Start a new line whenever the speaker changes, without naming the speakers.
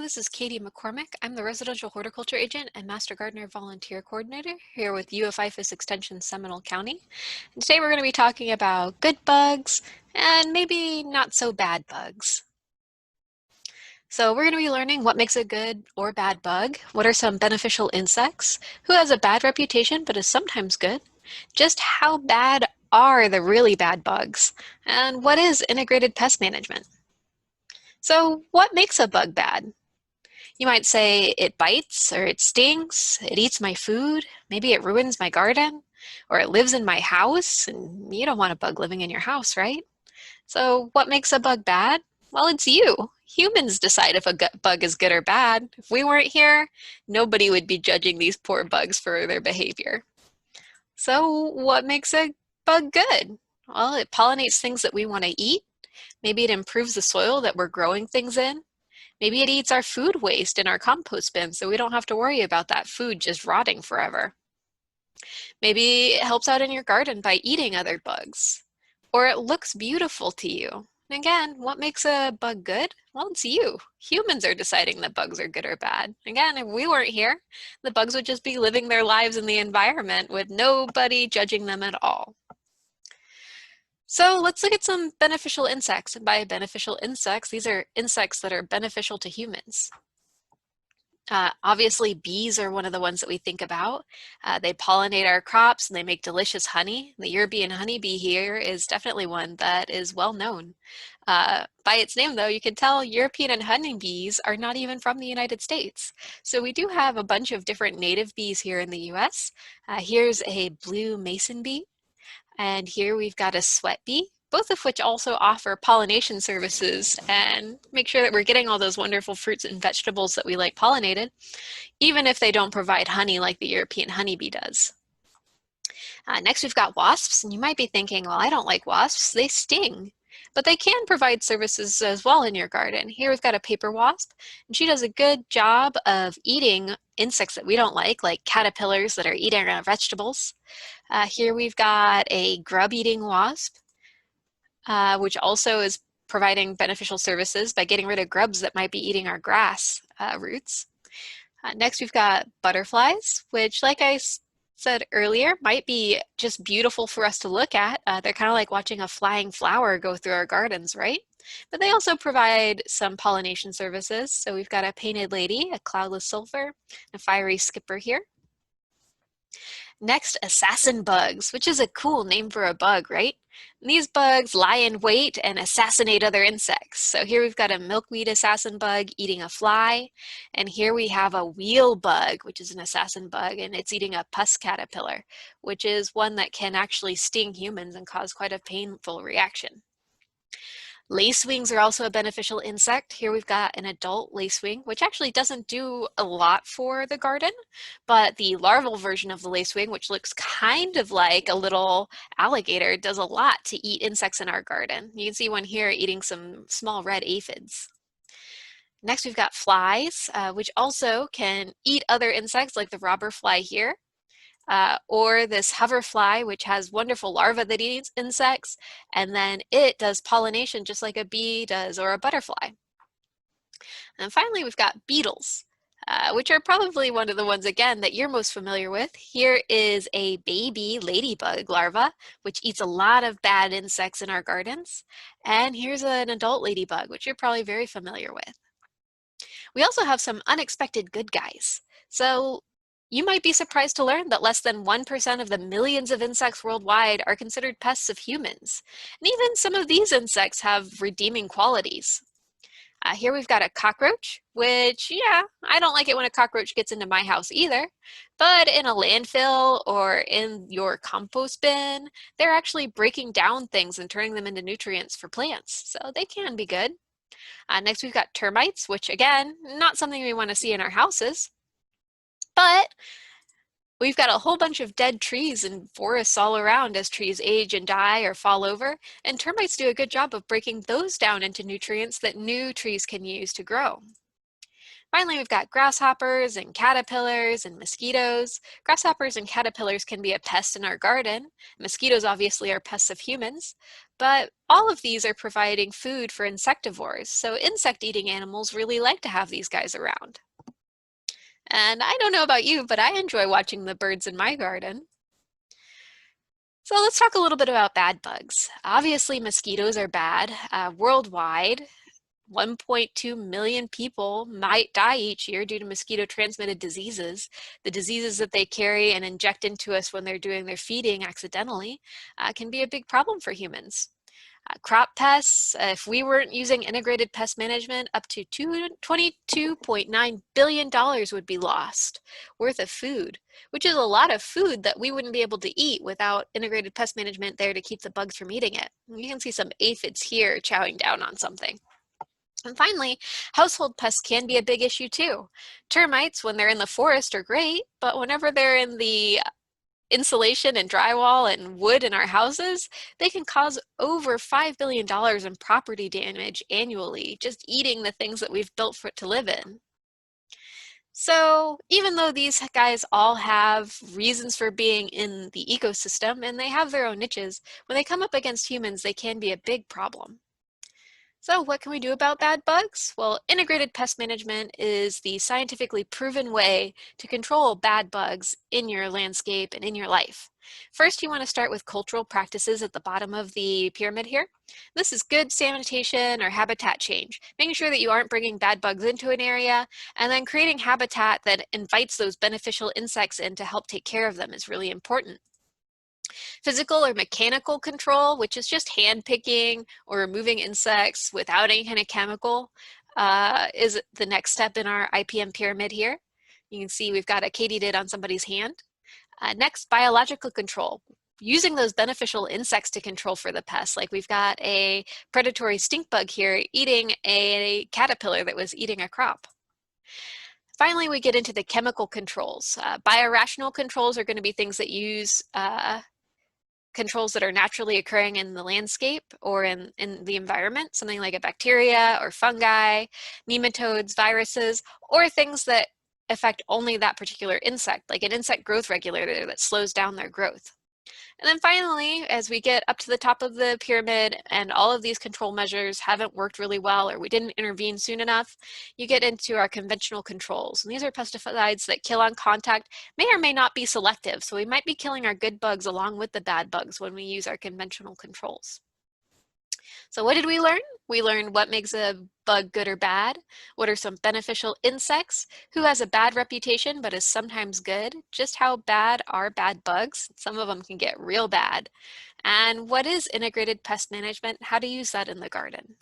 this is Katie McCormick. I'm the Residential Horticulture Agent and Master Gardener Volunteer Coordinator here with UF-IFAS Extension Seminole County. And today we're going to be talking about good bugs and maybe not so bad bugs. So we're going to be learning what makes a good or bad bug, what are some beneficial insects, who has a bad reputation but is sometimes good, just how bad are the really bad bugs, and what is integrated pest management. So what makes a bug bad? You might say it bites, or it stings, it eats my food, maybe it ruins my garden, or it lives in my house, and you don't want a bug living in your house, right? So what makes a bug bad? Well, it's you. Humans decide if a bug is good or bad. If we weren't here, nobody would be judging these poor bugs for their behavior. So what makes a bug good? Well, it pollinates things that we want to eat. Maybe it improves the soil that we're growing things in. Maybe it eats our food waste in our compost bin so we don't have to worry about that food just rotting forever. Maybe it helps out in your garden by eating other bugs. Or it looks beautiful to you. And again, what makes a bug good? Well, it's you. Humans are deciding that bugs are good or bad. Again, if we weren't here, the bugs would just be living their lives in the environment with nobody judging them at all. So let's look at some beneficial insects. And by beneficial insects, these are insects that are beneficial to humans. Obviously, bees are one of the ones that we think about. They pollinate our crops and they make delicious honey. The European honeybee here is definitely one that is well known. By its name, though, you can tell European honeybees are not even from the United States. So we do have a bunch of different native bees here in the US. Here's a blue mason bee. And here we've got a sweat bee, both of which also offer pollination services and make sure that we're getting all those wonderful fruits and vegetables that we like pollinated, even if they don't provide honey like the European honeybee does. Next, we've got wasps, and you might be thinking, well, I don't like wasps, they sting. But they can provide services as well in your garden. Here we've got a paper wasp, and she does a good job of eating insects that we don't like caterpillars that are eating our vegetables. Here we've got a grub-eating wasp, which also is providing beneficial services by getting rid of grubs that might be eating our grass roots. Next, we've got butterflies, which, like I said earlier, might be just beautiful for us to look at. They're kind of like watching a flying flower go through our gardens, right? But they also provide some pollination services. So we've got a painted lady, a cloudless sulfur, a fiery skipper here. Next, assassin bugs, which is a cool name for a bug, right? And these bugs lie in wait and assassinate other insects. So here we've got a milkweed assassin bug eating a fly, and here we have a wheel bug, which is an assassin bug, and it's eating a pus caterpillar, which is one that can actually sting humans and cause quite a painful reaction. Lacewings are also a beneficial insect. Here we've got an adult lacewing, which actually doesn't do a lot for the garden, but the larval version of the lacewing, which looks kind of like a little alligator, does a lot to eat insects in our garden. You can see one here eating some small red aphids. Next, we've got flies, which also can eat other insects like the robber fly here. Or this hoverfly, which has wonderful larvae that eats insects, and then it does pollination just like a bee does or a butterfly. And finally, we've got beetles, which are probably one of the ones, again, that you're most familiar with. Here is a baby ladybug larva, which eats a lot of bad insects in our gardens. And here's an adult ladybug, which you're probably very familiar with. We also have some unexpected good guys. So you might be surprised to learn that less than 1% of the millions of insects worldwide are considered pests of humans. And even some of these insects have redeeming qualities. Here we've got a cockroach, which, yeah, I don't like it when a cockroach gets into my house either. But in a landfill or in your compost bin, they're actually breaking down things and turning them into nutrients for plants. So they can be good. Next, we've got termites, which, again, not something we want to see in our houses. But we've got a whole bunch of dead trees and forests all around as trees age and die or fall over, and termites do a good job of breaking those down into nutrients that new trees can use to grow. Finally, we've got grasshoppers and caterpillars and mosquitoes. Grasshoppers and caterpillars can be a pest in our garden. Mosquitoes obviously are pests of humans, But all of these are providing food for insectivores, so insect-eating animals really like to have these guys around. And I don't know about you, but I enjoy watching the birds in my garden. So let's talk a little bit about bad bugs. Obviously, mosquitoes are bad. Worldwide, 1.2 million people might die each year due to mosquito-transmitted diseases. The diseases that they carry and inject into us when they're doing their feeding accidentally can be a big problem for humans. Crop pests, if we weren't using integrated pest management, up to $22.9 billion would be lost worth of food, which is a lot of food that we wouldn't be able to eat without integrated pest management there to keep the bugs from eating it. You can see some aphids here chowing down on something. And finally, household pests can be a big issue too. Termites, when they're in the forest, are great, but whenever they're in the insulation and drywall and wood in our houses, they can cause over $5 billion in property damage annually, just eating the things that we've built for it to live in. So even though these guys all have reasons for being in the ecosystem and they have their own niches, when they come up against humans, they can be a big problem. So what can we do about bad bugs? Well, integrated pest management is the scientifically proven way to control bad bugs in your landscape and in your life. First, you want to start with cultural practices at the bottom of the pyramid here. This is good sanitation or habitat change, making sure that you aren't bringing bad bugs into an area, and then creating habitat that invites those beneficial insects in to help take care of them is really important. Physical or mechanical control, which is just hand picking or removing insects without any kind of chemical, is the next step in our IPM pyramid here. You can see we've got a katydid on somebody's hand. Next, biological control, using those beneficial insects to control for the pests. Like we've got a predatory stink bug here eating a caterpillar that was eating a crop. Finally, we get into the chemical controls. Biorational controls are going to be things that use controls that are naturally occurring in the landscape or in the environment, something like a bacteria or fungi, nematodes, viruses, or things that affect only that particular insect, like an insect growth regulator that slows down their growth. And then finally, as we get up to the top of the pyramid and all of these control measures haven't worked really well or we didn't intervene soon enough, you get into our conventional controls. And these are pesticides that kill on contact, may or may not be selective. So we might be killing our good bugs along with the bad bugs when we use our conventional controls. So what did we learn? We learned what makes a bug good or bad, what are some beneficial insects, who has a bad reputation but is sometimes good, just how bad are bad bugs, some of them can get real bad, and what is integrated pest management, how to use that in the garden.